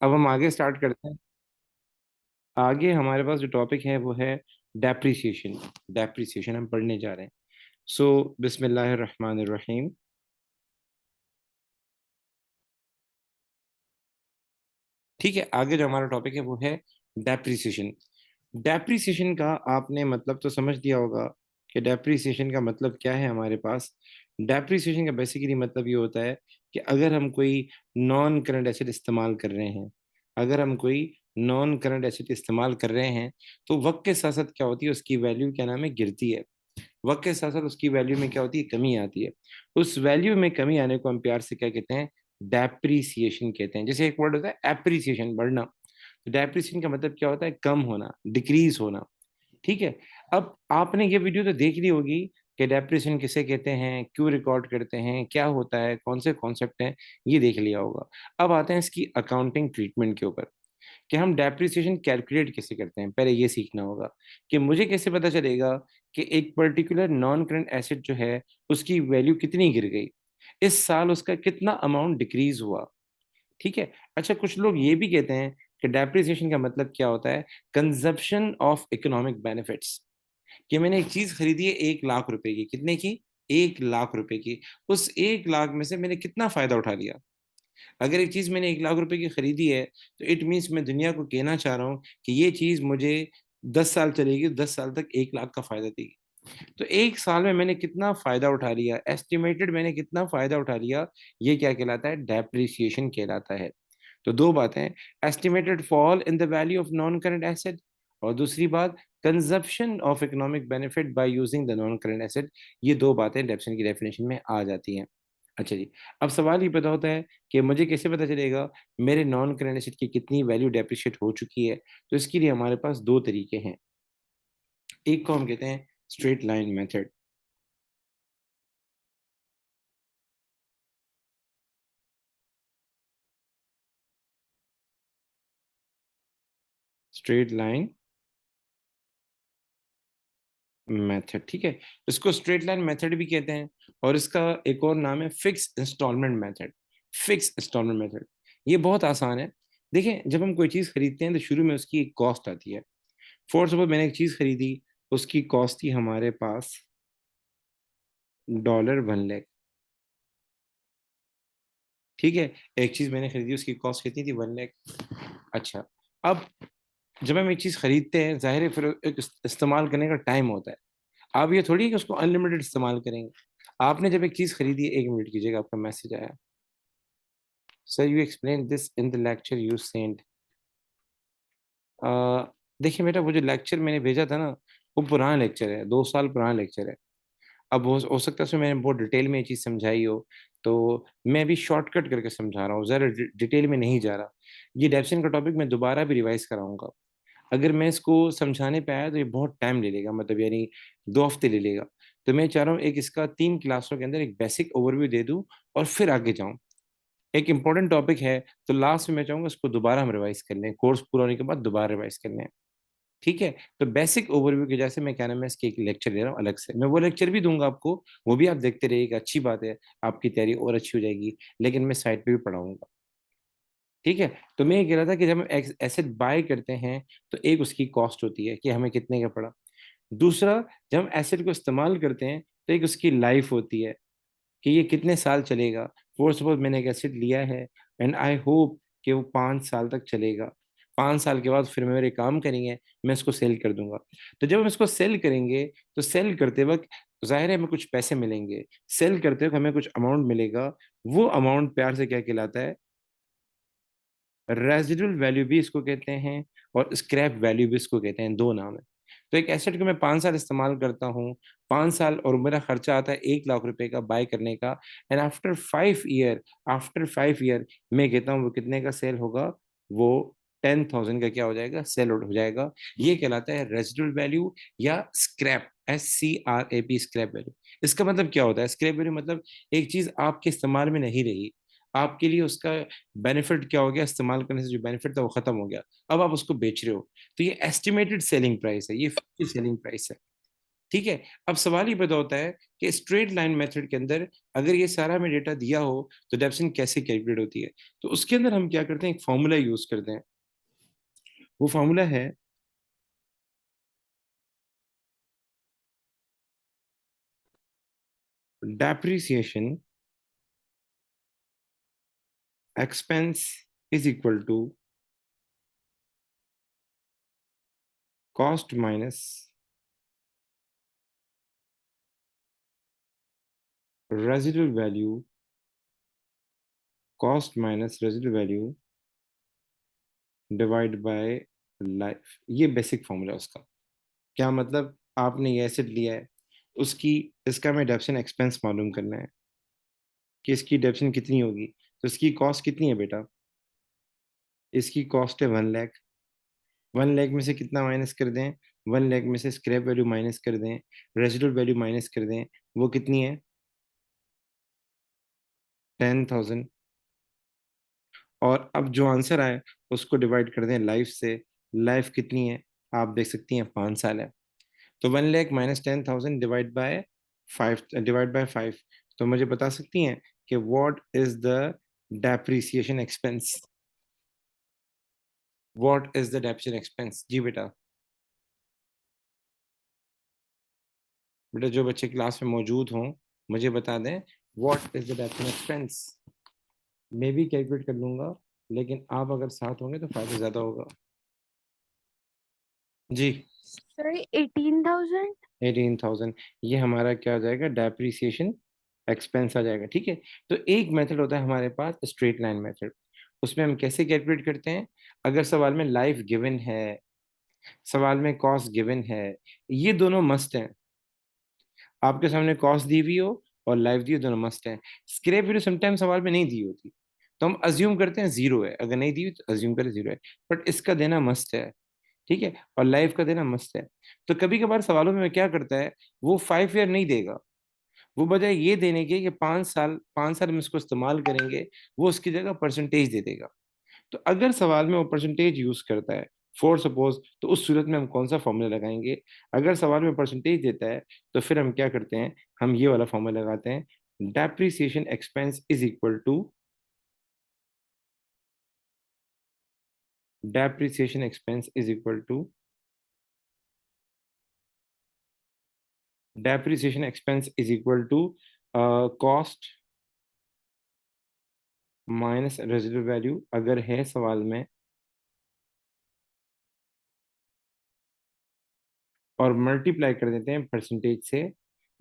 अब हम आगे स्टार्ट करते हैं। आगे हमारे पास जो टॉपिक है वो है डेप्रिसिएशन। डेप्रिसिएशन हम पढ़ने जा रहे हैं। सो बिस्मिल्लाहिर रहमानिर रहीम। ठीक है, आगे जो हमारा टॉपिक है वो है डेप्रिसिएशन। डेप्रिसिएशन का आपने मतलब तो समझ दिया होगा कि डेप्रिसिएशन का मतलब क्या है हमारे पास। डेप्रिसिएशन का बेसिकली मतलब ये होता है कि अगर हम कोई नॉन करंट एसेट इस्तेमाल कर रहे हैं, अगर हम कोई नॉन करंट एसेट इस्तेमाल कर रहे हैं, तो वक्त के साथ साथ क्या होती है, उसकी वैल्यू क्या नाम है, गिरती है। वक्त के साथ साथ उसकी वैल्यू में क्या होती है, कमी आती है। उस वैल्यू में कमी आने को हम प्यार से क्या कहते हैं, डेप्रिसिएशन कहते हैं। जैसे एक वर्ड होता है एप्रिसिएशन, बढ़ना। तो डेप्रिसिएशन का मतलब क्या होता है, कम होना, डिक्रीज होना। ठीक है। अब आपने ये वीडियो तो देख ली होगी कि डेप्रिसिएशन किसे कहते हैं, क्यों रिकॉर्ड करते हैं, क्या होता है, कौन से कॉन्सेप्ट हैं, ये देख लिया होगा। अब आते हैं इसकी अकाउंटिंग ट्रीटमेंट के ऊपर कि हम डेप्रिसिएशन कैलकुलेट कैसे करते हैं। पहले ये सीखना होगा कि मुझे कैसे पता चलेगा कि एक पर्टिकुलर नॉन करंट एसेट जो है उसकी वैल्यू कितनी गिर गई, इस साल उसका कितना अमाउंट डिक्रीज हुआ। ठीक है। अच्छा, कुछ लोग ये भी कहते हैं कि डेप्रिसिएशन का मतलब क्या होता है, कंजप्शन ऑफ इकोनॉमिक बेनिफिट्स। कि मैंने एक चीज खरीदी है 1 लाख रुपए की, कितने की, 1 लाख रुपए की। उस 1 लाख में से मैंने कितना फायदा उठा लिया। अगर एक चीज मैंने 1 लाख रुपए की खरीदी है, तो इट मीन्स मैं दुनिया को कहना चाह रहा हूँ कि ये चीज मुझे 10 साल चलेगी, 10 साल तक 1 लाख का फायदा देगी। तो एक साल में मैंने कितना फायदा उठा लिया, एस्टिमेटेड मैंने कितना फायदा उठा लिया, ये क्या कहलाता है, डेप्रिसिएशन कहलाता है। तो दो बातें, estimated fall in the value of non current asset, और दूसरी बात, consumption of economic benefit by using the non current asset. ये दो बातें डेप्रिसिएशन की डेफिनेशन में आ जाती हैं। अच्छा जी, अब सवाल ये पता होता है कि मुझे कैसे पता चलेगा मेरे नॉन करंट एसेट की कितनी वैल्यू डेप्रिशिएट हो चुकी है। तो इसके लिए हमारे पास दो तरीके हैं। एक को हम कहते हैं straight line method. Straight line method, ठीक है। इसको स्ट्रेट लाइन मेथड भी कहते हैं, और इसका एक और नाम है fix installment method. Fix installment method, ये बहुत आसान है। देखिए, जब हम कोई चीज खरीदते हैं तो शुरू में उसकी एक कॉस्ट आती है। फॉर सपोज मैंने एक चीज खरीदी, उसकी कॉस्ट थी हमारे पास $1 ठीक है। एक चीज मैंने खरीदी, उसकी कॉस्ट कितनी थी, 1 लाख। अच्छा, अब जब हम एक चीज खरीदते हैं, जाहिर है फिर एक इस्तेमाल करने का टाइम होता है। आप ये थोड़ी है कि उसको अनलिमिटेड इस्तेमाल करेंगे। आपने जब एक चीज खरीदी है, 1 मिनट कीजिएगा, आपका मैसेज आया। Sir you explain this in the lecture you send. देखिए बेटा, वो जो लेक्चर मैंने भेजा था ना, वो पुराना लेक्चर है, 2 साल पुराना लेक्चर है। अब हो सकता है उसमें मैंने बहुत डिटेल में ये चीज़ समझाई हो, तो मैं अभी शॉर्टकट करके समझा रहा हूँ, ज़रा डिटेल में नहीं जा रहा। ये डेप्सन का टॉपिक मैं दोबारा भी रिवाइज कराऊंगा। अगर मैं इसको समझाने पे आया तो ये बहुत टाइम ले लेगा, मतलब यानी 2 हफ्ते ले लेगा। तो मैं चाह रहा हूँ एक इसका 3 क्लासों के अंदर एक बेसिक ओवरव्यू दे दूँ और फिर आगे जाऊँ। एक इंपॉर्टेंट टॉपिक है, तो लास्ट में मैं चाहूंगा इसको दोबारा हम रिवाइज कर लें, कोर्स पूरा होने के बाद दोबारा रिवाइज कर लें। ठीक है। तो बेसिक ओवरव्यू की जैसे मैं क्या नाम है, इसके एक लेक्चर दे रहा हूँ अलग से, मैं वो लेक्चर भी दूंगा आपको, वो भी आप देखते रहिएगा, अच्छी बात है, आपकी तैयारी और अच्छी हो जाएगी। लेकिन मैं साइट पे भी पढ़ाऊंगा। ठीक है। तो मैं ये कह रहा था कि जब हम एसेट बाय करते हैं, तो एक उसकी कॉस्ट होती है कि हमें कितने का पड़ा। दूसरा, जब हम एसेट को इस्तेमाल करते हैं, तो एक उसकी लाइफ होती है कि ये कितने साल चलेगा। फॉर सपोज मैंने एक एसेट लिया है, एंड आई होप कि वो 5 साल तक चलेगा। 5 साल के बाद फिर मेरे काम करेंगे, मैं इसको सेल कर दूंगा। तो जब हम इसको सेल करेंगे, तो सेल करते वक्त जाहिर है हमें कुछ पैसे मिलेंगे, सेल करते वक्त हमें कुछ अमाउंट मिलेगा। वो अमाउंट प्यार से क्या कहलाता है, रेजिडुअल वैल्यू भी इसको कहते हैं, और स्क्रैप वैल्यू भी इसको कहते हैं, दो नाम है। तो एक एसेट को मैं 5 साल इस्तेमाल करता हूँ, 5 साल, और मेरा खर्चा आता है 1 लाख रुपए का बाय करने का। एंड आफ्टर 5 ईयर मैं कहता हूँ वो कितने का सेल होगा, वो 10,000 का क्या हो जाएगा, सेल आउट हो जाएगा। ये कहलाता है रेजिडुअल वैल्यू या स्क्रैप, SCRAP, स्क्रैप वैल्यू। इसका मतलब क्या होता है, स्क्रैप वैल्यू मतलब एक चीज आपके इस्तेमाल में नहीं रही, आपके लिए उसका बेनिफिट क्या हो गया, इस्तेमाल करने से जो बेनिफिट था वो खत्म हो गया, अब आप उसको बेच रहे हो। तो ये एस्टिमेटेड सेलिंग प्राइस है, ये फिक्स्ड सेलिंग प्राइस है। ठीक है। अब सवाल ये पैदा होता है कि स्ट्रेट लाइन मेथड के अंदर अगर ये सारा हमें डेटा दिया हो तो डेप्रिसिएशन कैसे कैलकुलेट होती है। तो उसके अंदर हम क्या करते हैं, एक फॉर्मूला यूज करते हैं। वो फॉर्मूला है depreciation expense is equal to cost minus residual value, cost minus residual value divide by life. ये बेसिक फॉर्मूला है उसका। क्या मतलब, आपने ये एसेट लिया है, उसकी इसका हमें डेप्रिसिएशन एक्सपेंस मालूम करना है कि इसकी डेप्रिसिएशन कितनी होगी। तो इसकी कॉस्ट कितनी है बेटा, इसकी कॉस्ट है 1 लाख। 1 लाख में से कितना माइनस कर दें, 1 लाख में से स्क्रैप वैल्यू माइनस कर दें, रेजिडुअल वैल्यू माइनस कर दें, वो कितनी है 10,000। और अब जो आंसर आए उसको डिवाइड कर दें लाइफ से। लाइफ कितनी है, आप देख सकती हैं 5 साल है। तो 1 लाख माइनस 10,000 डिवाइड बाय 5। तो मुझे बता सकती हैं कि what is the depreciation expense, what is the depreciation expense. जी बेटा। बेटा जो बच्चे क्लास में मौजूद हों मुझे बता दें what is the depreciation expense. मैं भी कैलकुलेट कर लूंगा, लेकिन आप अगर साथ होंगे तो फायदा ज्यादा होगा। जी। सर 18,000। 18,000 ये हमारा क्या आ जाएगा, डेप्रिसिएशन एक्सपेंस आ जाएगा। ठीक है। तो एक मेथड होता है हमारे पास स्ट्रेट लाइन मेथड। उसमें हम कैसे कैलकुलेट करते हैं, अगर सवाल में लाइफ गिवन है, सवाल में कॉस्ट गिवन है, ये दोनों मस्ट हैं। आपके सामने कॉस्ट दी हुई हो और लाइफ दी हो, दोनों मस्ट हैं। स्क्रैप वैल्यू समटाइम सवाल में नहीं दी होती, तो हम अज्यूम करते हैं जीरो है, अगर नहीं दी हुई तो अज्यूम करें जीरो है। बट इसका देना मस्ट है। ठीक है। और लाइफ का देना मस्ट है। तो कभी कभार सवालों में क्या करता है, वो 5 ईयर नहीं देगा, वो बजाय ये देने के कि 5 साल, 5 साल में इसको इस्तेमाल करेंगे, वो उसकी जगह परसेंटेज दे देगा। तो अगर सवाल में वो परसेंटेज यूज करता है फॉर सपोज, तो उस सूरत में हम कौन सा फॉर्मूला लगाएंगे। अगर सवाल में परसेंटेज देता है तो फिर हम क्या करते हैं, हम ये वाला फॉर्मूला लगाते हैं, depreciation expense is equal to, depreciation expense is equal to, depreciation expense is equal to cost minus residual value अगर है सवाल में, और मल्टीप्लाई कर देते हैं परसेंटेज से,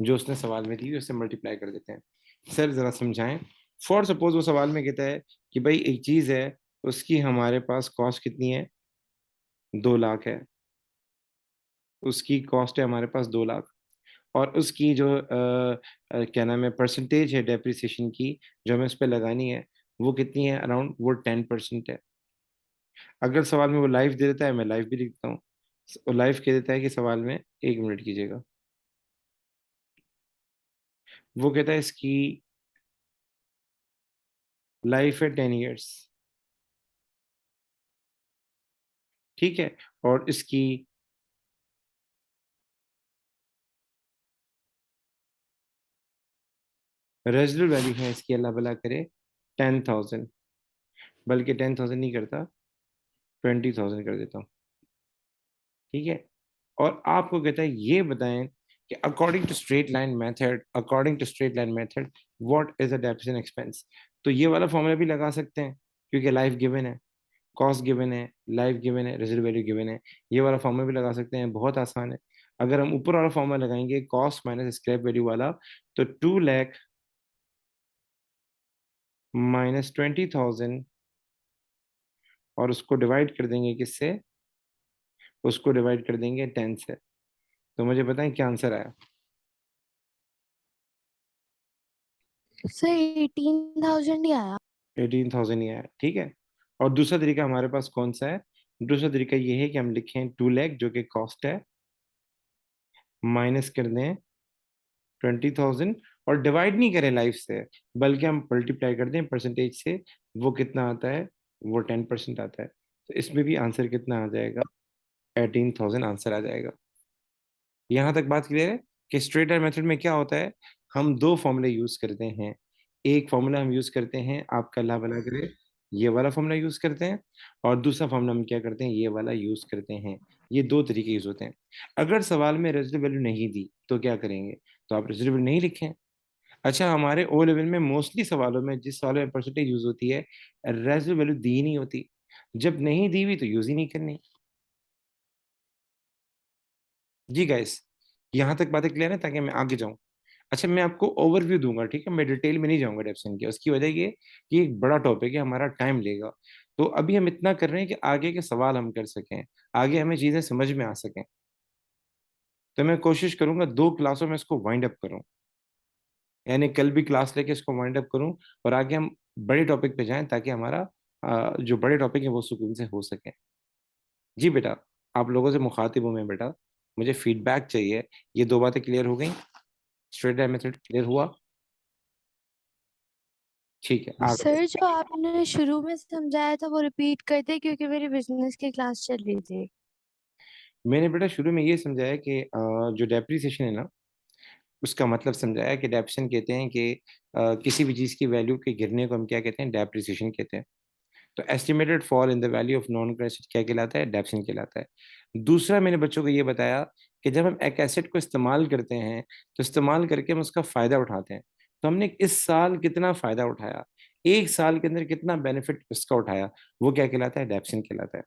जो उसने सवाल में दी उससे मल्टीप्लाई कर देते हैं। सर जरा समझाएं। फॉर सपोज वो सवाल में कहता है कि भाई एक चीज है, उसकी हमारे पास कॉस्ट कितनी है, 2 लाख है। उसकी कॉस्ट है हमारे पास 2 लाख, और उसकी जो क्या नाम है परसेंटेज है डेप्रिसिएशन की, जो हमें उस पर लगानी है, वो कितनी है, अराउंड वो 10% है। अगर सवाल में वो लाइफ दे देता है, मैं लाइफ भी लिखता हूँ। वो लाइफ कह देता है कि सवाल में, 1 मिनट कीजिएगा, वो कहता है इसकी लाइफ है 10 ईयर्स। ठीक है। और इसकी रेजिडुअल वैल्यू है इसकी, अल्लाह भला करे, 10,000। बल्कि 10,000 नहीं करता, 20,000 कर देता हूँ। ठीक है। और आपको कहता है ये बताएं कि according to straight line method, according to straight line method what is the depreciation expense. तो ये वाला फॉर्मूला भी लगा सकते हैं, क्योंकि लाइफ गिवन है, कॉस्ट गिवन है, लाइफ गिवन है, रेजिडुअल वैल्यू गिवन है। ये वाला फॉर्मूला भी लगा सकते हैं, बहुत आसान है। अगर हम ऊपर वाला फॉर्मूला लगाएंगे कॉस्ट माइनस स्क्रैप वैल्यू वाला, तो 2 लाख माइनस 20,000, और उसको डिवाइड कर देंगे किससे, उसको डिवाइड कर देंगे 10 से। तो मुझे बताएं क्या आंसर आया। सर 18,000 ही आया। 18,000 ही आया। ठीक है। और दूसरा तरीका हमारे पास कौन सा है, दूसरा तरीका ये है कि हम लिखें 2 लाख जो कि कॉस्ट है, माइनस कर दें 20,000, और डिवाइड नहीं करें लाइफ से, बल्कि हम मल्टीप्लाई कर दें परसेंटेज से। वो कितना आता है, वो 10% आता है। तो इसमें भी आंसर कितना आ जाएगा, 18,000 आंसर आ जाएगा। यहाँ तक बात क्लियर है कि स्ट्रेट लाइन मेथड में क्या होता है, हम दो फॉर्मूले यूज करते हैं। एक फॉर्मूला हम यूज करते हैं, आपका अल्लाह भला करे, ये वाला फॉर्मूला यूज करते हैं, और दूसरा फॉर्मूला हम क्या करते हैं, ये वाला यूज करते हैं। ये दो तरीके यूज होते हैं। अगर सवाल में रेजिडुअल वैल्यू नहीं दी तो क्या करेंगे, तो आप रेजिडुअल वैल्यू नहीं लिखें। अच्छा, हमारे ओ लेवल में मोस्टली सवालों में, जिस सवाल में परसेंटेज यूज होती है, रेजिडुअल वैल्यू दी ही नहीं होती। जब नहीं दी हुई तो यूज ही नहीं करनी। जी गाइस, यहाँ तक बातें क्लियर है ताकि मैं आगे जाऊँ। अच्छा, मैं आपको ओवरव्यू दूंगा, ठीक है, मैं डिटेल में नहीं जाऊंगा डेप्सन की। उसकी वजह ये कि एक बड़ा टॉपिक है, हमारा टाइम लेगा। तो अभी हम इतना कर रहे हैं कि आगे के सवाल हम कर सकें, आगे हमें चीजें समझ में आ सकें। तो मैं कोशिश करूंगा 2 क्लासों में इसको वाइंड अप करूं, यानी कल भी क्लास लेके इसको वाइंड अप करूं, और आगे हम बड़े टॉपिक पे जाएं ताकि हमारा जो बड़े टॉपिक है वो सुकून से हो सके। जी बेटा, आप लोगों से मुखातिब हूं मैं बेटा, मुझे फीडबैक चाहिए। ये दो बातें क्लियर हो गई, स्ट्रेट लाइन मेथड क्लियर हुआ, ठीक है आगे। सर जो आपने शुरू में समझाया था वो रिपीट कर दे, क्योंकि मेरी बिजनेस की क्लास चल रही थी। मैंने बेटा शुरू में ये समझाया कि जो डेप्रिसिएशन है ना, उसका मतलब समझाया कि डेप्रिसिएशन कहते हैं कि किसी भी चीज़ की वैल्यू के गिरने को हम क्या कहते हैं, डेप्रिसिएशन कहते हैं। तो estimated fall in the value of non current asset क्या कहलाता है, डेप्रिसिएशन कहलाता है। दूसरा मैंने बच्चों को ये बताया कि जब हम एक एसेट को इस्तेमाल करते हैं तो इस्तेमाल करके हम उसका फायदा उठाते हैं। तो हमने इस साल कितना फायदा उठाया, एक साल के अंदर कितना बेनिफिट उसका उठाया, वो क्या कहलाता है, डेप्रिसिएशन कहलाता है।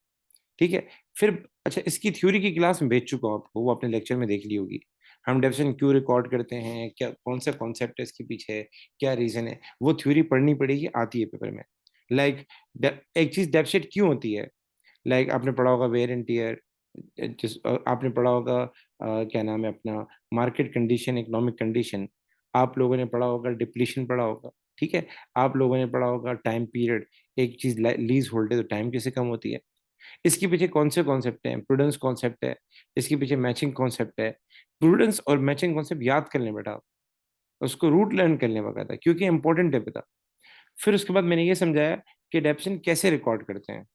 ठीक है। फिर अच्छा, इसकी थ्योरी की क्लास में भेज चुका हूँ आपको, वो अपने लेक्चर में देख ली होगी। हम डेफिनेशन क्यों रिकॉर्ड करते हैं, क्या कौन सा कॉन्सेप्ट है इसके पीछे, क्या रीजन है, वो थ्योरी पढ़नी पड़ेगी, आती है पेपर में। लाइक एक चीज डेफिशिट क्यों होती है, लाइक आपने पढ़ा होगा वेयर एंड टीयर, जिस आपने पढ़ा होगा क्या नाम है अपना, मार्केट कंडीशन, इकोनॉमिक कंडीशन। आप लोगों ने पढ़ा होगा डिप्लीशन, पढ़ा होगा, ठीक है। आप लोगों ने पढ़ा होगा टाइम पीरियड, एक चीज लीज होल्ड है तो टाइम कैसे कम होती है। इसके पीछे कौन से कॉन्सेप्ट है, प्रूडेंस कॉन्सेप्ट है, इसके पीछे मैचिंग कॉन्सेप्ट है। प्रूडेंस और मैचिंग कॉन्सेप्ट याद कर लें बेटा, उसको रूट लर्न कर लें बकायदा, क्योंकि इंपॉर्टेंट है बेटा। फिर उसके बाद मैंने ये समझाया कि डेप्शन कैसे रिकॉर्ड करते हैं,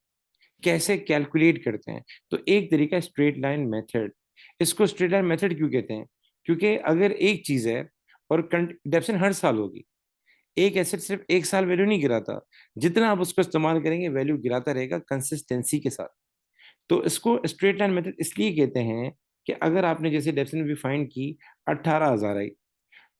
कैसे कैलकुलेट करते हैं। तो एक तरीका स्ट्रेट लाइन मेथड। इसको स्ट्रेट लाइन मेथड क्यों कहते हैं, क्योंकि अगर एक चीज है और डेप्शन हर साल होगी, एक एसेट सिर्फ एक साल वैल्यू नहीं गिराता, जितना आप उसको इस्तेमाल करेंगे वैल्यू गिराता रहेगा कंसिस्टेंसी के साथ। तो इसको स्ट्रेट लाइन मेथड इसलिए कहते हैं कि अगर आपने जैसे डेफिनेशन भी फाइंड की 18,000 आई,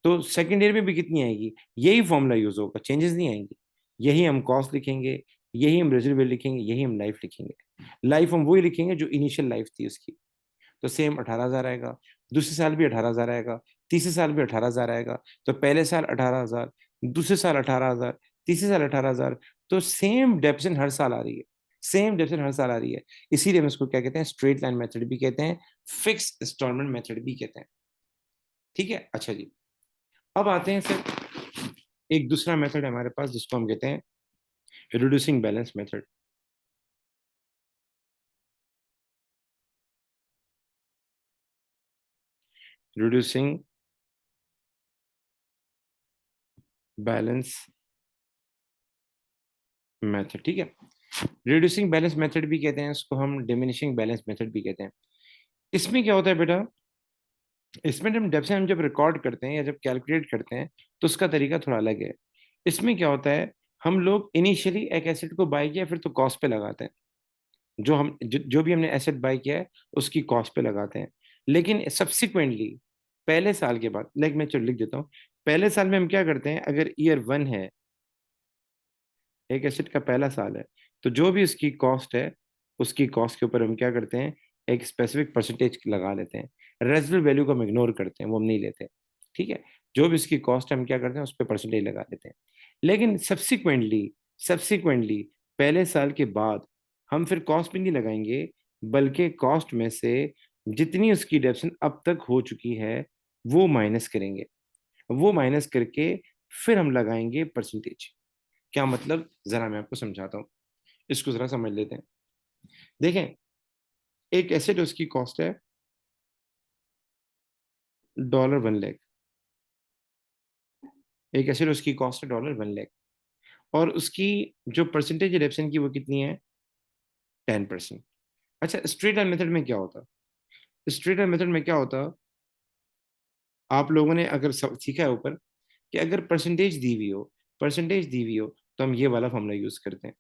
तो सेकेंड ईयर में भी कितनी आएगी, यही फॉर्मूला यूज होगा, चेंजेस नहीं आएंगे। यही हम कॉस्ट लिखेंगे, यही हम रेजिडुअल लिखेंगे, यही हम लाइफ लिखेंगे। लाइफ हम वही लिखेंगे जो इनिशियल लाइफ थी उसकी। तो सेम 18,000 आएगा, दूसरे साल भी 18,000 आएगा, तीसरे साल भी 18,000 आएगा। तो पहले साल 18,000, दूसरे साल 18,000, तीसरे साल 18,000। तो सेम डेप्शन हर साल आ रही है, सेम डेप्शन हर साल आ रही है। इसीलिए हम इसको क्या कहते हैं, स्ट्रेट लाइन मेथड भी कहते हैं, फिक्स इंस्टॉलमेंट मेथड भी कहते हैं। ठीक है। अच्छा जी, अब आते हैं फिर एक दूसरा मेथड है हमारे पास जिसको हम कहते हैं reducing balance method. Reducing balance method, ठीक है। रिड्यूसिंग बैलेंस मेथड भी कहते हैं इसको, हम डिमिनिशिंग बैलेंस मेथड भी कहते हैं। इसमें क्या होता है बेटा, इसमें हम जब रिकॉर्ड करते हैं या जब कैलकुलेट करते हैं तो उसका तरीका थोड़ा अलग है। इसमें क्या होता है, हम लोग इनिशियली एक एसेट को बाय किया फिर तो कॉस्ट पे लगाते हैं, जो भी हमने एसेट बाय किया है उसकी कॉस्ट पे लगाते हैं। लेकिन सब्सिक्वेंटली पहले साल के बाद, लाइक मैं चलो लिख देता हूँ, पहले साल में हम क्या करते हैं, अगर ईयर 1 है, एक एसेट का पहला साल है, तो जो भी उसकी कॉस्ट है उसकी कॉस्ट के ऊपर हम क्या करते हैं, एक स्पेसिफिक परसेंटेज लगा लेते हैं। रेजिडुअल वैल्यू को हम इग्नोर करते हैं, वो हम नहीं लेते। ठीक है। जो भी उसकी कॉस्ट है हम क्या करते हैं, उस पर परसेंटेज लगा लेते हैं। लेकिन सब्सिक्वेंटली सब्सिक्वेंटली पहले साल के बाद हम फिर कॉस्ट भी नहीं लगाएंगे, बल्कि कॉस्ट में से जितनी उसकी डेप्शन अब तक हो चुकी है वो माइनस करेंगे। वो माइनस करके फिर हम लगाएंगे परसेंटेज। क्या मतलब, जरा मैं आपको समझाता हूँ, इसको जरा समझ लेते हैं। देखें, एक एसेट उसकी कॉस्ट है $1 लाख, एक एसेट उसकी कॉस्ट है $1 लाख, और उसकी जो परसेंटेज रिडक्शन की वो कितनी है, 10%। अच्छा, स्ट्रेट लाइन मेथड में क्या होता, स्ट्रेट लाइन मेथड में क्या होता, आप लोगों ने अगर सीखा है ऊपर कि अगर परसेंटेज दी हुई हो तो हम ये वाला फॉर्मूला यूज करते हैं,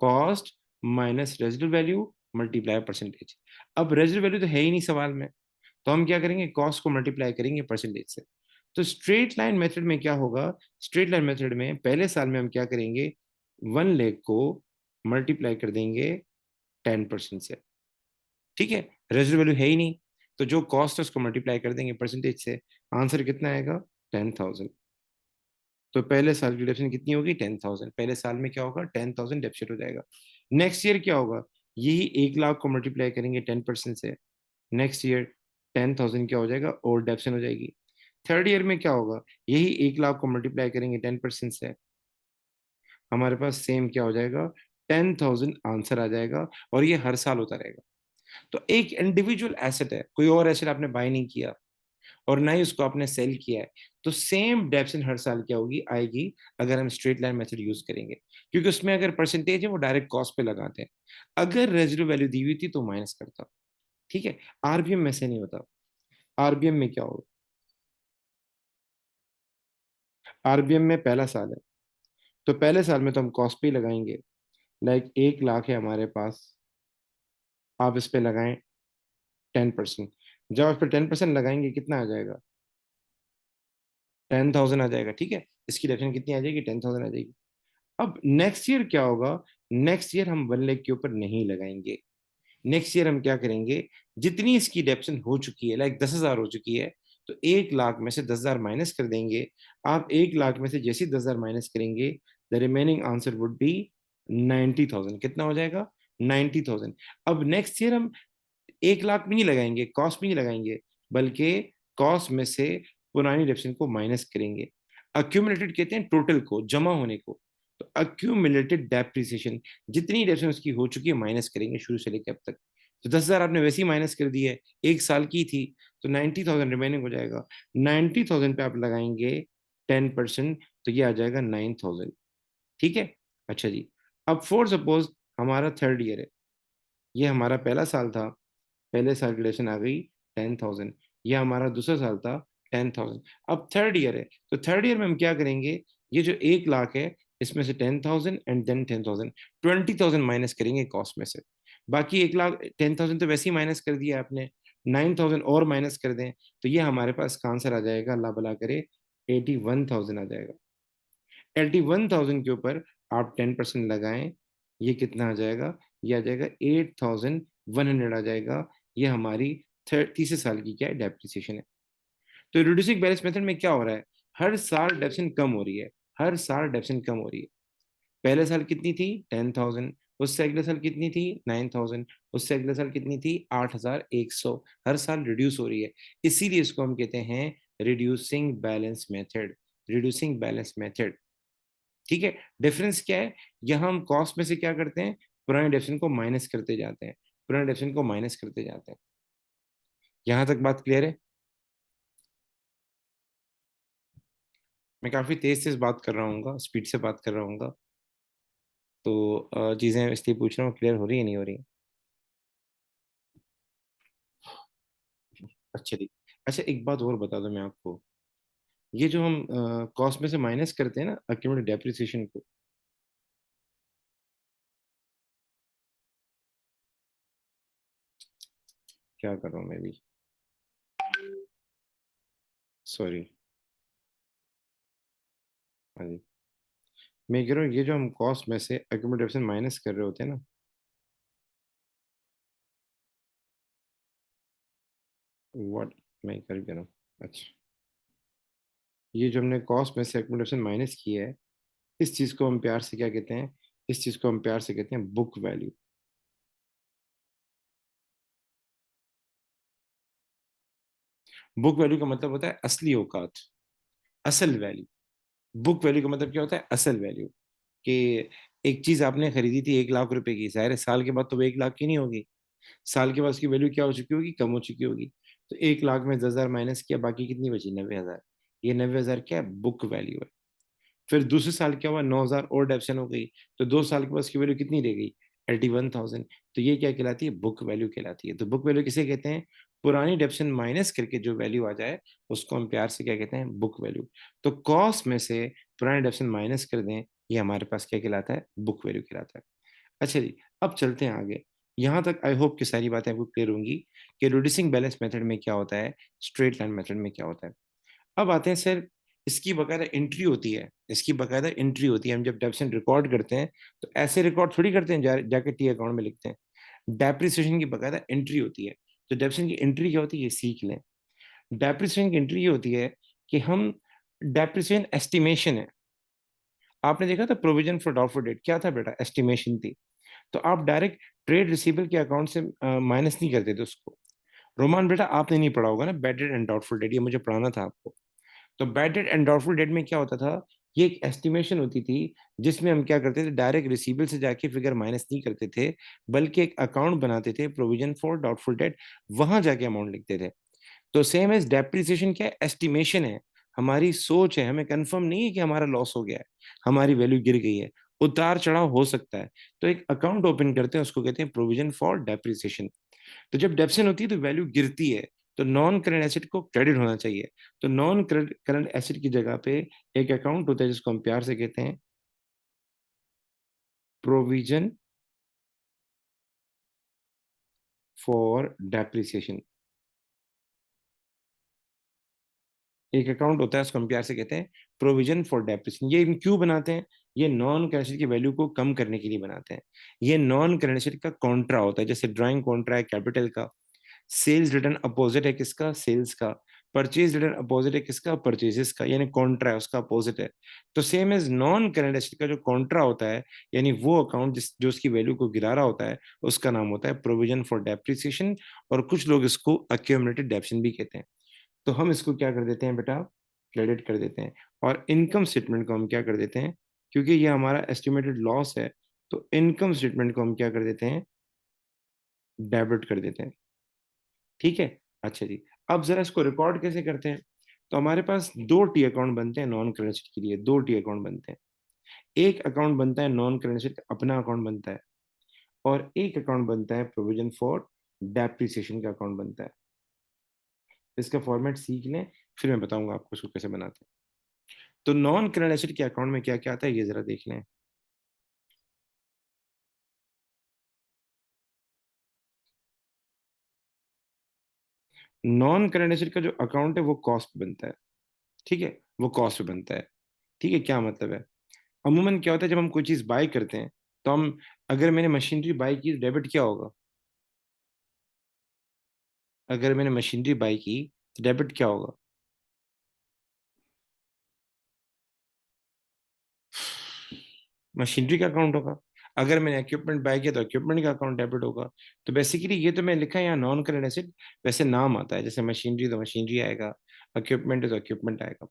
cost minus residual value multiply percentage. अब रेजिडुअल वैल्यू तो है ही नहीं सवाल में, तो हम क्या करेंगे, कॉस्ट को मल्टीप्लाई करेंगे परसेंटेज से। तो स्ट्रेट लाइन मेथड में क्या होगा, स्ट्रेट लाइन मेथड में पहले साल में हम क्या करेंगे, 1 लाख को मल्टीप्लाई कर देंगे 10% से, ठीक है, रेजिडुअल वैल्यू है ही नहीं, तो जो कॉस्ट है उसको मल्टीप्लाई कर देंगे परसेंटेज से, आंसर कितना आएगा, 10,000। तो पहले साल की डिडक्शन कितनी होगी, 10,000। पहले साल में क्या होगा, 10,000 डेप्सिट हो जाएगा। नेक्स्ट ईयर क्या होगा, यही 1 लाख को मल्टीप्लाई करेंगे 10% से, नेक्स्ट ईयर 10,000 क्या हो जाएगा, और डेप्शन हो जाएगी। थर्ड ईयर में क्या होगा, यही 1 लाख को मल्टीप्लाई करेंगे 10% से, हमारे पास सेम क्या हो जाएगा, 10,000 आंसर आ जाएगा, और ये हर साल होता रहेगा। तो एक इंडिविजुअल एसेट है, कोई और एसेट आपने बाय नहीं किया और ना ही उसको आपने सेल किया है, तो सेम डेप्शन हर साल क्या होगी, आएगी, अगर हम स्ट्रेट लाइन मेथड यूज करेंगे, क्योंकि उसमें अगर परसेंटेज है वो डायरेक्ट कॉस्ट पे लगाते हैं, अगर रेजिडुअल वैल्यू दी हुई थी तो माइनस करता, ठीक है। आरबीएम में से नहीं होता। आरबीएम में क्या होगा, आरबीएम में पहला साल है, तो पहले साल में तो हम कॉस्ट पे ही लगाएंगे, लाइक 1 लाख है हमारे पास, आप इस पे लगाएं 10%, जब आप इस पे 10% लगाएंगे कितना आ जाएगा, 10,000 आ जाएगा, ठीक है। इसकी डेफिनेशन कितनी आ जाएगी, 10,000 आ जाएगी। अब नेक्स्ट ईयर क्या होगा, नेक्स्ट ईयर हम 1 लाख के ऊपर नहीं लगाएंगे, नेक्स्ट ईयर हम क्या करेंगे, जितनी इसकी डेप्शन हो चुकी है, लाइक 10,000 हो चुकी है, तो 1 लाख में से 10,000 माइनस कर देंगे। आप 1 लाख में से जैसे ही 10,000 माइनस करेंगे, the remaining answer would be 90,000। कितना हो जाएगा, 90,000। अब नेक्स्ट ईयर हम 1 लाख भी नहीं लगाएंगे, कॉस्ट भी नहीं लगाएंगे, बल्कि कॉस्ट में से पुरानी डेप्शन को माइनस करेंगे। अक्यूमुलेटेड कहते हैं टोटल को, जमा होने को, तो अक्यूमुलेटेड डेप्रिसिएशन, जितनी डेप्शन उसकी हो चुकी है माइनस करेंगे शुरू से लेकर अब तक। तो 10,000 आपने वैसे ही माइनस कर दी है, 1 साल की थी, तो 90,000 रिमेनिंग हो जाएगा। 90,000 पे आप लगाएंगे 10%, तो ये आ जाएगा 9,000, ठीक है। अच्छा जी, अब फॉर सपोज हमारा थर्ड ईयर है, ये हमारा पहला साल था, पहले साल की ड्यूरेशन आ गई 10,000, ये हमारा दूसरा साल था 10,000। अब थर्ड ईयर है, तो थर्ड ईयर में हम क्या करेंगे, ये जो 1 लाख है इसमें से 10,000 एंड देन 10,000, 20,000 माइनस करेंगे कॉस्ट में से, बाकी 1 लाख 10,000 तो वैसे ही माइनस कर दिया आपने, 9,000 और माइनस कर दें, तो ये हमारे पास का आंसर आ जाएगा, अल्लाह भला करे, 81,000 आ जाएगा। 81,000 के ऊपर आप 10% लगाएं, ये कितना आ जाएगा, ये आ जाएगा 8,100 आ जाएगा। ये हमारी तीसरे साल की क्या है, डेप्रिसिएशन है। तो रिड्यूसिंग बैलेंस मेथड में क्या हो रहा है, हर साल डेप्रिसिएशन कम हो रही है, हर साल डेप्रिसिएशन कम हो रही है। पहले साल कितनी थी, 10,000, उससे अगले साल कितनी थी, 9,000, उससे अगले साल कितनी थी, 8,100, हर साल रिड्यूस हो रही है। इसीलिए इसको हम कहते हैं reducing balance method, reducing balance method, ठीक है। डिफरेंस क्या है, यहाँ हम कॉस्ट में से क्या करते हैं, पुराने डेफिनेशन को माइनस करते जाते हैं, पुराने डेफिनेशन को माइनस करते जाते हैं। यहां तक बात क्लियर है। मैं काफी तेज तेज बात कर रहा हूँ, स्पीड से बात कर रहा हूँ, तो चीजें इसलिए पूछ रहा हूँ, क्लियर हो रही है नहीं हो रही है। अच्छा ठीक। अच्छा एक बात और बता दो मैं आपको, ये जो हम कॉस्ट में से माइनस करते हैं ना अक्यूमुलेटेड डेप्रिसिएशन को, क्या कर रहा हूँ मैं भी, सॉरी, हाँ जी, मैं कह रहा हूँ ये जो हम कॉस्ट में से अक्यूमुलेटेड माइनस कर रहे होते हैं ना, व्हाट, मैं कर भी रहा हूँ। अच्छा, ये जो हमने कॉस्ट में से एक्यूमुलेशन माइनस किया है, इस चीज को हम प्यार से क्या कहते हैं, इस चीज को हम प्यार से कहते हैं बुक वैल्यू। बुक वैल्यू का मतलब होता है असली औकात, असल वैल्यू। बुक वैल्यू का मतलब क्या होता है, असल वैल्यू, कि एक चीज आपने खरीदी थी 1 लाख रुपए की, जाहिर है साल के बाद तो वो 1 लाख की नहीं होगी, साल के बाद उसकी वैल्यू क्या हो चुकी होगी, कम हो चुकी होगी। तो 1 लाख में 10,000 माइनस किया, बाकी कितनी बची, 90,000। ये 90,000 क्या है, बुक वैल्यू है। फिर दूसरे साल क्या हुआ, 9,000 और डेप्शन हो गई, तो 2 साल के बाद उसकी वैल्यू कितनी रह गई, 81,000। तो ये क्या कहलाती है, बुक वैल्यू कहलाती है। तो बुक वैल्यू किसे कहते हैं, पुरानी डेप्ट से माइनस करके जो वैल्यू आ जाए उसको हम प्यार से क्या कहते हैं, बुक वैल्यू। तो कॉस्ट में से पुरानी डेप्ट से माइनस कर दें, ये हमारे पास क्या कहलाता है, बुक वैल्यू कहलाता है। अच्छा जी, अब चलते हैं आगे। यहाँ तक आई होप कि सारी बातें आपको क्लियर होंगी कि रिड्यूसिंग बैलेंस मेथड में क्या होता है, स्ट्रेट लाइन मेथड में क्या होता है। अब आते हैं सर, इसकी बकायदा एंट्री होती है, इसकी बकायदा एंट्री होती है। हम जब डेप्रिसिएशन रिकॉर्ड करते हैं तो ऐसे रिकॉर्ड थोड़ी करते हैं जाके टी अकाउंट में लिखते हैं। डेप्रिसिएशन की बकायदा एंट्री होती है। तो डेप्रिसिएशन की एंट्री क्या होती है, ये सीख लें। डेप्रिसिएशन की एंट्री ये होती है कि हम, डेप्रिसिएशन एस्टिमेशन है। आपने देखा था प्रोविजन फॉर डाउटफुल डेट क्या था बेटा, एस्टिमेशन थी। तो आप डायरेक्ट ट्रेड रिसीवेबल के अकाउंट से माइनस नहीं करते थे उसको। रोमान बेटा आपने नहीं पढ़ा होगा ना bad debt and doubtful debt, ये मुझे पढ़ाना था आपको। तो bad debt and doubtful debt में क्या होता था, ये एक एस्टिमेशन होती थी जिसमें हम क्या करते थे, डायरेक्ट रिसीवेबल से जाके फिगर माइनस नहीं करते थे, बल्कि एक अकाउंट बनाते थे प्रोविजन फॉर डाउटफुल डेट, वहां जाके अमाउंट लिखते थे। तो सेम एज डेप्रिसिएशन क्या है, एस्टिमेशन है, हमारी सोच है, हमें कंफर्म नहीं है कि हमारा लॉस हो गया है, हमारी वैल्यू गिर गई है, उतार चढ़ाव हो सकता है। तो एक अकाउंट ओपन करते हैं, उसको कहते हैं प्रोविजन फॉर डेप्रिसिएशन। तो जब डेप्रिसिएशन होती है तो वैल्यू गिरती है, तो नॉन करंट एसेट को क्रेडिट होना चाहिए। तो नॉन करंट एसेट की जगह पे एक अकाउंट होता है जिसको हम प्यार से कहते हैं प्रोविजन फॉर डेप्रिसिएशन। एक अकाउंट होता है उसको हम प्यार से कहते हैं प्रोविजन फॉर डेप्रिसिएशन। ये क्यों बनाते हैं, ये नॉन करेंट एसेट की वैल्यू को कम करने के लिए बनाते हैं। ये नॉन करेंट एसेट का कॉन्ट्रा होता है, जैसे ड्राइंग कॉन्ट्रा है कैपिटल का, सेल्स रिटर्न अपोजिट है किसका, सेल्स का, परचेज रिटर्न अपोजिट है किसका, परचेजेस का, यानी कॉन्ट्रा है उसका अपोजिट है। तो same as non current asset का जो कॉन्ट्रा होता है, यानी वो अकाउंट जिस जो उसकी वैल्यू को गिरा रहा होता है, उसका नाम होता है प्रोविजन फॉर डेप्रिसिएशन। और कुछ लोग इसको अक्यूमुलेटेड डेप्शन भी कहते हैं। तो हम इसको क्या कर देते हैं बेटा, क्रेडिट कर देते हैं। और इनकम स्टेटमेंट को हम क्या कर देते हैं, क्योंकि ये हमारा एस्टिमेटेड लॉस है, तो इनकम स्टेटमेंट को हम क्या कर देते हैं, डेबिट कर देते हैं। ठीक है। अच्छा जी, अब जरा इसको रिकॉर्ड कैसे करते हैं। तो हमारे पास दो टी अकाउंट बनते हैं नॉन करेंट के लिए, दो टी अकाउंट बनते हैं। एक अकाउंट बनता है नॉन करेंट का अपना अकाउंट बनता है, और एक अकाउंट बनता है प्रोविजन फॉर डेप्रिसिएशन का अकाउंट बनता है। इसका फॉर्मेट सीख लें, फिर मैं बताऊंगा आपको इसको कैसे बनाते हैं। तो नॉन करंट एसेट के अकाउंट में क्या क्या आता है, ये जरा देख लें। नॉन करंट एसेट का जो अकाउंट है वो कॉस्ट पे बनता है। ठीक है, वो कॉस्ट पे बनता है। ठीक है, क्या मतलब है, अमूमन क्या होता है जब हम कोई चीज बाय करते हैं, तो हम, अगर मैंने मशीनरी बाय की तो डेबिट क्या होगा, अगर मैंने मशीनरी बाय की तो डेबिट क्या होगा, मशीनरी का अकाउंट होगा। अगर मैंने इक्विपमेंट बाय किया तो इक्विपमेंट का अकाउंट डेबिट होगा। तो बेसिकली ये तो मैं लिखा है यहाँ नॉन करंट एसेट, वैसे नाम आता है, जैसे मशीनरी तो मशीनरी आएगा, इक्विपमेंट है तो इक्विपमेंट आएगा।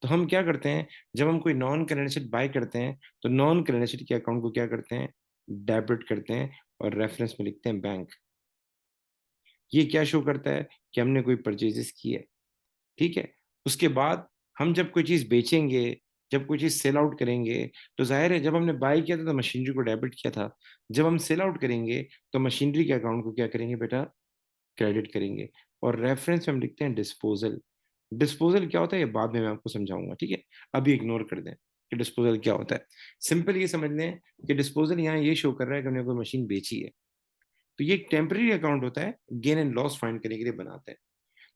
तो हम क्या करते हैं, जब हम कोई नॉन करंट एसेट बाय करते हैं तो नॉन करंट एसेट के अकाउंट को क्या करते हैं, डेबिट करते हैं, और रेफरेंस में लिखते हैं बैंक। ये क्या शो करता है कि हमने कोई परचेजेस की है। ठीक है। उसके बाद हम जब कोई चीज बेचेंगे, जब कोई चीज सेल आउट करेंगे, तो जाहिर है जब हमने बाय किया था तो मशीनरी को डेबिट किया था, जब हम सेल आउट करेंगे तो मशीनरी के अकाउंट को क्या करेंगे बेटा, क्रेडिट करेंगे। और रेफरेंस में हम लिखते हैं डिस्पोजल। डिस्पोजल क्या होता है ये बाद में मैं आपको समझाऊंगा, ठीक है। अभी इग्नोर कर दें कि डिस्पोजल क्या होता है। सिंपल ये समझ लें कि डिस्पोजल यहाँ ये शो कर रहा है कि हमने कोई मशीन बेची है। तो ये एक टेम्पररी अकाउंट होता है, गेन एंड लॉस फाइंड करने के लिए बनाते हैं।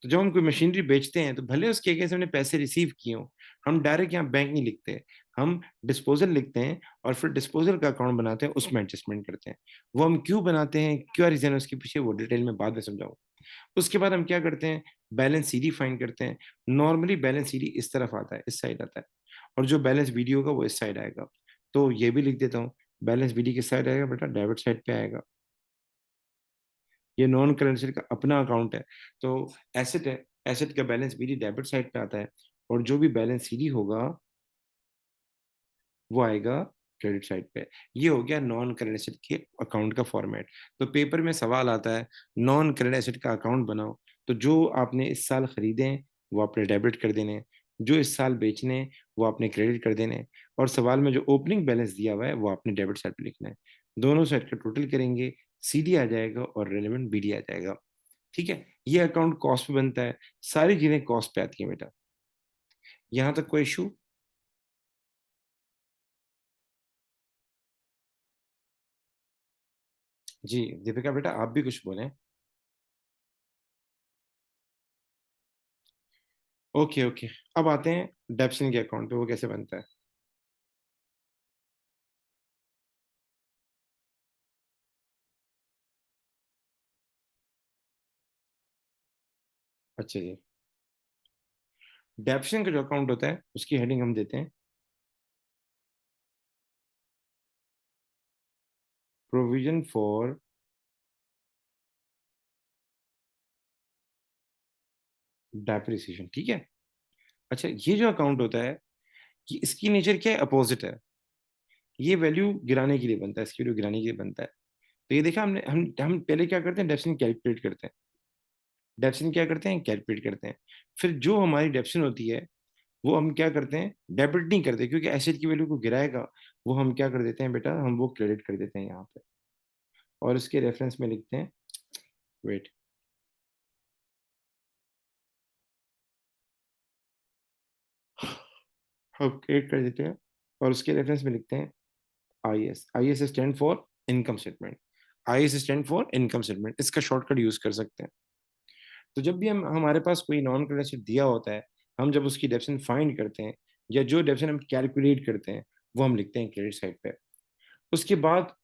तो जब हम कोई मशीनरी बेचते हैं तो भले उसके अगेंस्ट हमने पैसे रिसीव किए हो, हम डायरेक्ट यहाँ बैंक नहीं लिखते, हम डिस्पोजल लिखते हैं, और फिर डिस्पोजल का अकाउंट बनाते हैं, उसमें एडजस्टमेंट करते हैं। वो हम क्यों बनाते हैं, क्या रीजन है उसके पीछे, वो डिटेल में बाद में समझाऊँ। उसके बाद हम क्या करते हैं, बैलेंस सीडी फाइंड करते हैं। नॉर्मली बैलेंस सीडी इस तरफ आता है, इस साइड आता है, और जो बैलेंस बीडी होगा वो इस साइड आएगा। तो ये भी लिख देता हूँ, बैलेंस बीडी किस साइड आएगा बेटा, डेबिट साइड पे आएगा। ये नॉन करेंशियल का अपना अकाउंट है, तो एसेट है, एसेट का बैलेंस बीडी डेबिट साइड पे आता है, और जो भी बैलेंस सीडी होगा वो आएगा क्रेडिट साइड पे। ये हो गया नॉन करेंट एसेट के अकाउंट का फॉर्मेट। तो पेपर में सवाल आता है, नॉन करेंट एसेट का अकाउंट बनाओ, तो जो आपने इस साल खरीदे हैं वो आपने डेबिट कर देने हैं, जो इस साल बेचने हैं वो आपने क्रेडिट कर देने हैं, और सवाल में जो ओपनिंग बैलेंस दिया हुआ है वो आपने डेबिट साइड पे लिखना है। दोनों साइड का टोटल करेंगे, सीडी आ जाएगा और रेलेवेंट बीडी आ जाएगा। ठीक है, ये अकाउंट कॉस्ट पे बनता है, सारी चीजें कॉस्ट पे आती है बेटा। यहां तक कोई इशू? जी दीपिका बेटा, आप भी कुछ बोलें। ओके ओके, अब आते हैं डेप्सन के अकाउंट पे, वो कैसे बनता है। अच्छा जी, डेप्सन का जो अकाउंट होता है उसकी हेडिंग हम देते हैं प्रोविजन फॉर डेप्रिसिएशन। ठीक है। अच्छा, ये जो अकाउंट होता है, कि इसकी नेचर क्या है, अपोजिट है। ये वैल्यू गिराने के लिए बनता है, इसकी वैल्यू गिराने के लिए बनता है। तो ये देखा हमने, हम पहले क्या करते हैं, डेप्सिन कैलकुलेट करते हैं। डेप्सिन क्या करते हैं, कैलकुलेट करते हैं। फिर जो हमारी डेप्सिन होती है, वो हम क्या करते हैं, डेबिट नहीं करते, क्योंकि एसेट की वैल्यू को गिराएगा। वो हम क्या कर देते हैं बेटा, हम वो क्रेडिट कर देते हैं यहाँ पे। और इसके रेफरेंस में लिखते हैं, वेट, हम क्रेडिट कर देते हैं। और उसके रेफरेंस में लिखते हैं I S. I S stand for income statement. I S stand for income statement, इसका शॉर्टकट यूज कर सकते हैं। तो जब भी हम, हमारे पास कोई नॉन क्रेडिट एसेट दिया होता है, हम जब उसकी डेप्शन फाइंड करते हैं, या जो डेप्शन हम कैलकुलेट करते हैं, वो हम लिखते हैं क्रेडिट साइड पे। उसके बाद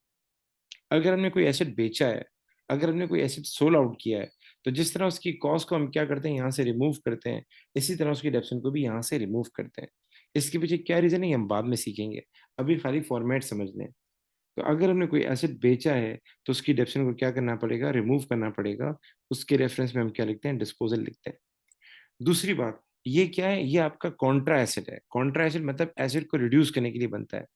अगर हमने कोई एसेट बेचा है, अगर हमने कोई एसेट सोल आउट किया है, तो जिस तरह उसकी कॉस्ट को हम क्या करते हैं, यहाँ से रिमूव करते हैं, इसी तरह उसकी डेप्शन को भी यहाँ से रिमूव करते हैं। इसके पीछे क्या रीजन है, ये हम बाद में सीखेंगे। अभी खाली फॉर्मेट समझ लें। तो अगर हमने कोई एसेट बेचा है, तो उसकी डेप्शन को क्या करना पड़ेगा, रिमूव करना पड़ेगा। उसके रेफरेंस में हम क्या लिखते हैं, डिस्पोजल लिखते हैं। दूसरी बात, ये क्या है, ये आपका कॉन्ट्रा एसेट है। कॉन्ट्रा एसेट मतलब एसेट को रिड्यूस करने के लिए बनता है।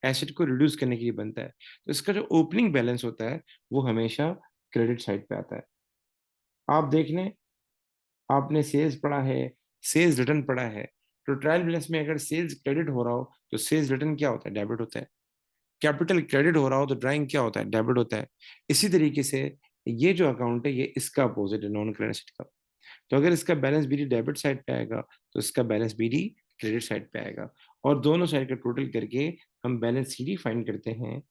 एसेट को रिड्यूस करने के लिए बनता है। तो इसका जो ओपनिंग बैलेंस होता है, वो हमेशा क्रेडिट साइड पे आता है। आप देख लें, आपने सेल्स पढ़ा है, सेल्स रिटर्न पढ़ा है। तो ट्रायल बैलेंस में अगर सेल्स क्रेडिट हो रहा हो, तो सेल्स रिटर्न क्या होता है, डेबिट होता है। कैपिटल क्रेडिट हो रहा हो, तो ड्राइंग क्या होता है, डेबिट होता है। इसी तरीके से ये जो अकाउंट है, ये इसका अपोजिट है, नॉन क्रेडिट एसेट का। तो अगर इसका बैलेंस बीडी डेबिट साइड पे आएगा, तो इसका बैलेंस बीडी क्रेडिट साइड पे आएगा। और दोनों साइड का टोटल करके हम बैलेंस सीडी फाइंड करते हैं।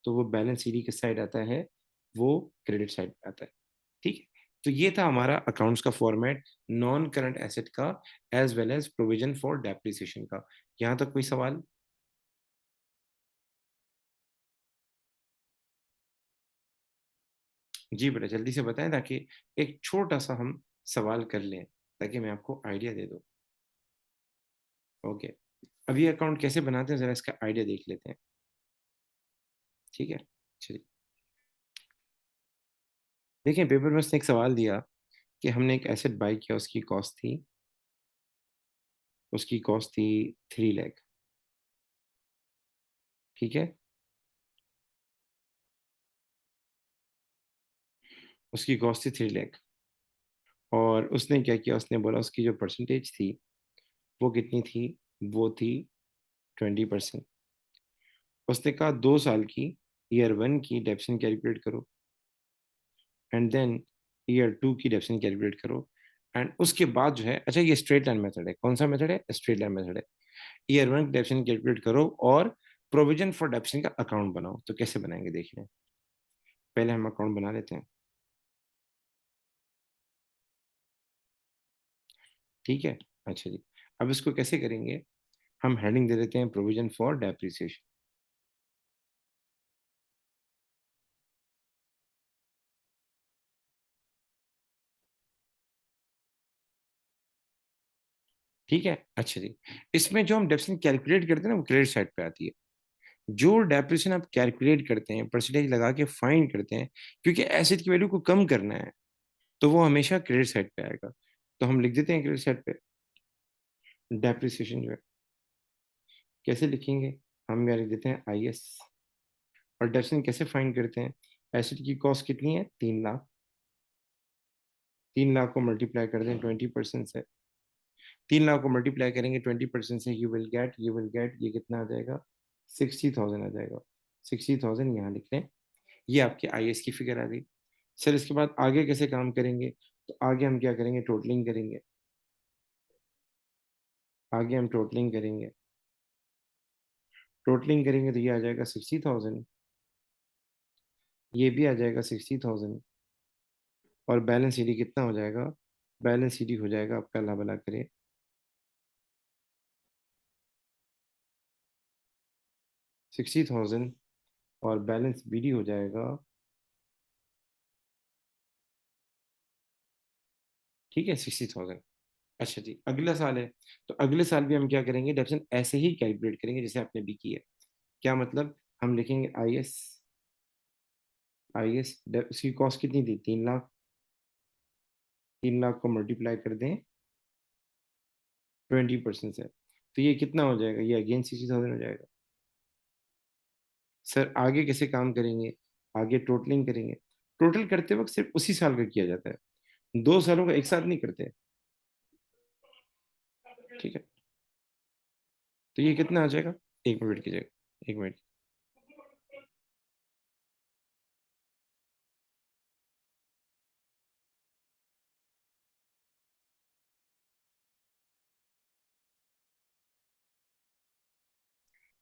तो वो बैलेंस सीडी किस साइड आता है, वो क्रेडिट साइड पे आता है। ठीक है। तो ये था हमारा अकाउंट्स का फॉर्मेट, नॉन करंट एसेट का, as well as provision for depreciation का। यहाँ तक कोई सवाल? जी बेटा, जल्दी से बताएं, ताकि एक छोटा सा हम सवाल कर लें, ताकि मैं आपको आइडिया दे दूं। ओके, अब ये अकाउंट कैसे बनाते हैं, जरा इसका आइडिया देख लेते हैं। ठीक है, चलिए। देखिए, पेपर में उसने एक सवाल दिया कि हमने एक एसेट बाई किया, उसकी कॉस्ट थी 3 लाख। ठीक है, उसकी कॉस्ट थी 3 लाख। और उसने क्या किया, उसने बोला उसकी जो परसेंटेज थी, वो कितनी थी, वो थी 20%। उसने कहा 2 साल की, ईयर 1 की डेप्शन कैलकुलेट करो, एंड देन ईयर 2 की डेप्शन कैलकुलेट करो। एंड उसके बाद जो है, अच्छा ये स्ट्रेट लाइन मेथड है, कौन सा मेथड है, स्ट्रेट लाइन मेथड है। ईयर 1 की डेप्शन कैलकुलेट करो, और प्रोविजन फॉर डेप्शन का अकाउंट बनाओ। तो कैसे बनाएंगे देख लें। पहले हम अकाउंट बना लेते हैं। ठीक है। अच्छा जी, अब इसको कैसे करेंगे, हम हेडिंग दे देते हैं प्रोविजन फॉर डेप्रिसिएशन। ठीक है। अच्छा जी, इसमें जो हम डेप्रिसिएशन कैलकुलेट करते हैं ना, वो क्रेडिट साइड पे आती है। जो डेप्रिसिएशन आप कैलकुलेट करते हैं, परसेंटेज लगा के फाइंड करते हैं, क्योंकि एसेट की वैल्यू को कम करना है, तो वो हमेशा क्रेडिट साइड पे आएगा। तो हम लिख देते हैं क्रेडिट साइड पे डेप्रिसिएशन जो है। कैसे लिखेंगे, हम यहाँ लिख देते हैं आई एस। और डेप्रिसिएशन कैसे फाइंड करते हैं, एसेट की कॉस्ट कितनी है, 3 लाख। 3 लाख को मल्टीप्लाई कर दें 20% से। 3 लाख को मल्टीप्लाई करेंगे 20% से, यू विल गेट ये कितना आ जाएगा, 60,000 आ जाएगा। 60,000 यहाँ लिख लें। ये आपके आई एस की फिगर आ गई। सर इसके बाद आगे कैसे काम करेंगे? तो आगे हम क्या करेंगे, टोटलिंग करेंगे। आगे हम टोटलिंग करेंगे। टोटलिंग करेंगे तो ये आ जाएगा 60,000, ये भी आ जाएगा 60,000, और बैलेंस सीडी कितना हो जाएगा? बैलेंस सीडी हो जाएगा, आपका अल्लाह भला करे, 60,000, और बैलेंस बीडी हो जाएगा, ठीक है, 60,000। अच्छा जी, अगला साल है, तो अगले साल भी हम क्या करेंगे, डेप्शन ऐसे ही कैलकुलेट करेंगे जैसे आपने भी किया। क्या मतलब, हम लिखेंगे आई एस उसकी कॉस्ट कितनी थी, 3 लाख। 3 लाख को मल्टीप्लाई कर दें 20% से, तो ये कितना हो जाएगा, ये अगेन 60,000 हो जाएगा। सर आगे कैसे काम करेंगे? आगे टोटलिंग करेंगे। टोटल करते वक्त सिर्फ उसी साल का किया जाता है, 2 सालों का एक साथ नहीं करते। ठीक है, तो ये कितना आ जाएगा, एक मिनट की जगह, एक मिनट।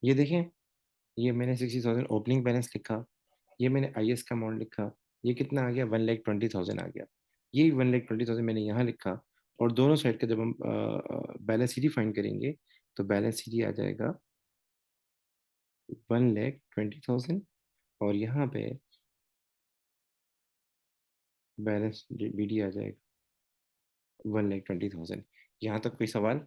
ये देखें, ये मैंने 60,000 ओपनिंग बैलेंस लिखा, ये मैंने आईएस का अमाउंट लिखा, ये कितना आ गया, 1,20,000 आ गया। ये 1,20,000 मैंने यहाँ लिखा, और दोनों साइड का जब हम बैलेंस शीट फाइंड करेंगे, तो बैलेंस शीट आ जाएगा 1,20,000, और यहाँ पे बैलेंस बीडी आ जाएगा 1,20,000। यहाँ तक कोई सवाल?